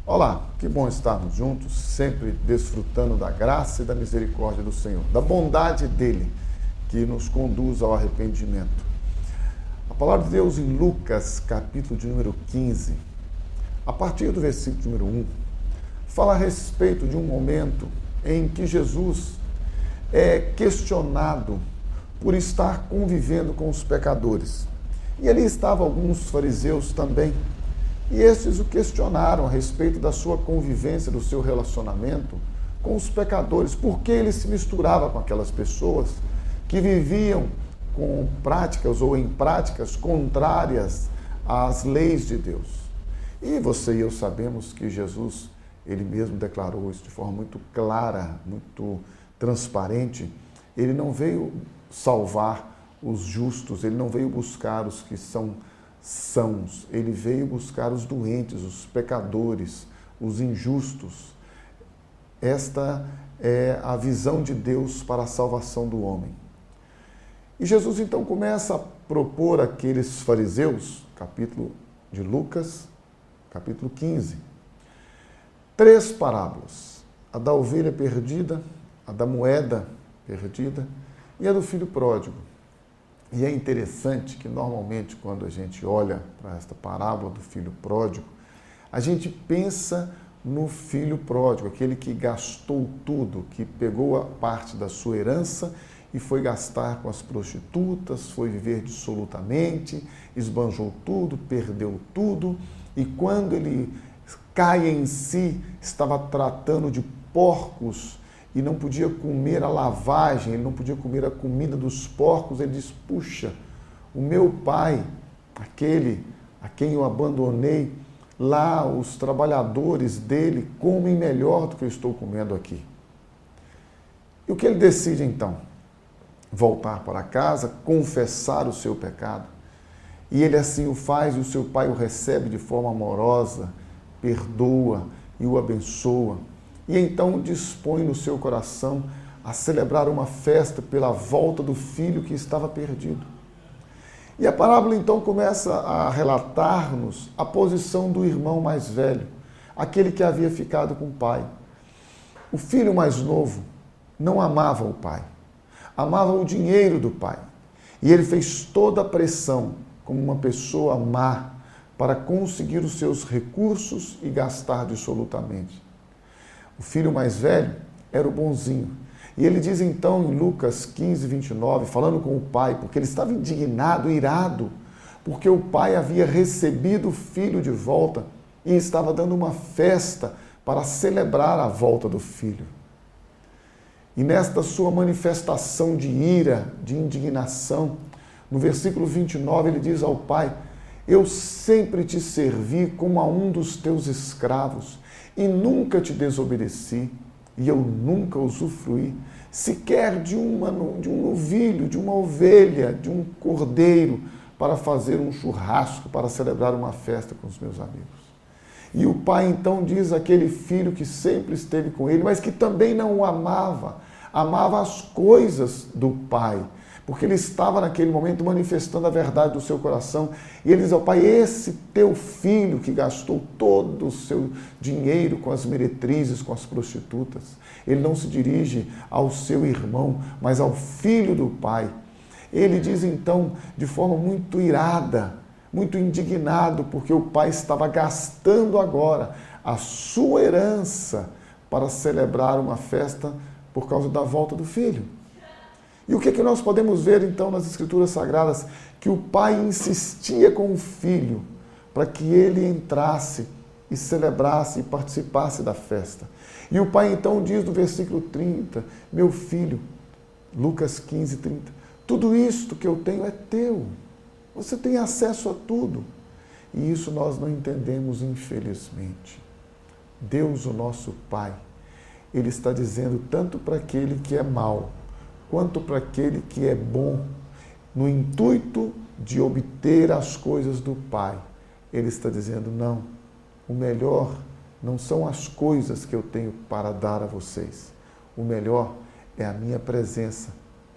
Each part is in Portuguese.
Olá, que bom estarmos juntos, sempre desfrutando da graça e da misericórdia do Senhor, da bondade dEle, que nos conduz ao arrependimento. A palavra de Deus em Lucas, capítulo de número 15, a partir do versículo de número 1, fala a respeito de um momento em que Jesus é questionado por estar convivendo com os pecadores. E ali estavam alguns fariseus também. E estes o questionaram a respeito da sua convivência, do seu relacionamento com os pecadores, porque ele se misturava com aquelas pessoas que viviam com práticas ou em práticas contrárias às leis de Deus. E você e eu sabemos que Jesus, ele mesmo declarou isso de forma muito clara, muito transparente. Ele não veio salvar os justos, ele não veio buscar os que são sãos, ele veio buscar os doentes, os pecadores, os injustos. Esta é a visão de Deus para a salvação do homem. E Jesus então começa a propor àqueles fariseus, capítulo de Lucas, capítulo 15, 3 parábolas: a da ovelha perdida, a da moeda perdida e a do filho pródigo. E é interessante que, normalmente, quando a gente olha para esta parábola do filho pródigo, a gente pensa no filho pródigo, aquele que gastou tudo, que pegou a parte da sua herança e foi gastar com as prostitutas, foi viver dissolutamente, esbanjou tudo, perdeu tudo, e quando ele cai em si, estava tratando de porcos e não podia comer a lavagem, ele não podia comer a comida dos porcos. Ele diz: puxa, o meu pai, aquele a quem eu abandonei, lá os trabalhadores dele comem melhor do que eu estou comendo aqui. E o que ele decide então? Voltar para casa, confessar o seu pecado. E ele assim o faz, e o seu pai o recebe de forma amorosa, perdoa e o abençoa. E então dispõe no seu coração a celebrar uma festa pela volta do filho que estava perdido. E a parábola então começa a relatar-nos a posição do irmão mais velho, aquele que havia ficado com o pai. O filho mais novo não amava o pai, amava o dinheiro do pai. E ele fez toda a pressão, como uma pessoa má, para conseguir os seus recursos e gastar dissolutamente. O filho mais velho era o bonzinho. E ele diz então em Lucas 15, 29, falando com o pai, porque ele estava indignado, irado, porque o pai havia recebido o filho de volta e estava dando uma festa para celebrar a volta do filho. E nesta sua manifestação de ira, de indignação, no versículo 29 ele diz ao pai: eu sempre te servi como a um dos teus escravos, e nunca te desobedeci, e eu nunca usufruí sequer de um novilho, de uma ovelha, de um cordeiro, para fazer um churrasco, para celebrar uma festa com os meus amigos. E o pai então diz àquele filho que sempre esteve com ele, mas que também não o amava, amava as coisas do pai, porque ele estava naquele momento manifestando a verdade do seu coração. E ele diz ao pai: esse teu filho que gastou todo o seu dinheiro com as meretrizes, com as prostitutas. Ele não se dirige ao seu irmão, mas ao filho do pai. Ele diz então, de forma muito irada, muito indignado, porque o pai estava gastando agora a sua herança para celebrar uma festa por causa da volta do filho. E o que nós podemos ver então nas Escrituras Sagradas? Que o pai insistia com o filho para que ele entrasse e celebrasse e participasse da festa. E o pai então diz no versículo 30, meu filho, Lucas 15, 30, tudo isto que eu tenho é teu, você tem acesso a tudo. E isso nós não entendemos, infelizmente. Deus, o nosso Pai, Ele está dizendo tanto para aquele que é mau, quanto para aquele que é bom, no intuito de obter as coisas do Pai. Ele está dizendo: não, o melhor não são as coisas que eu tenho para dar a vocês. O melhor é a minha presença,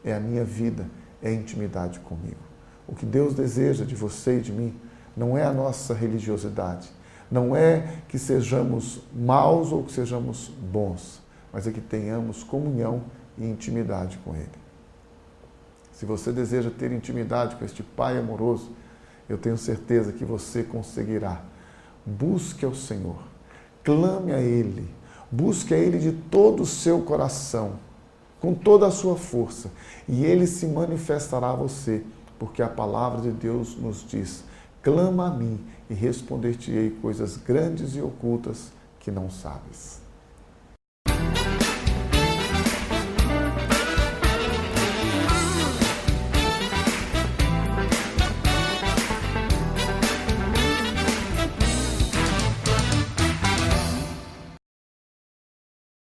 é a minha vida, é a intimidade comigo. O que Deus deseja de você e de mim não é a nossa religiosidade, Não é que sejamos maus ou que sejamos bons, mas é que tenhamos comunhão e intimidade com Ele. Se você deseja ter intimidade com este Pai amoroso, eu tenho certeza que você conseguirá. Busque ao Senhor, clame a Ele, busque a Ele de todo o seu coração, com toda a sua força, e Ele se manifestará a você, porque a palavra de Deus nos diz: clama a mim e responder-te-ei coisas grandes e ocultas que não sabes.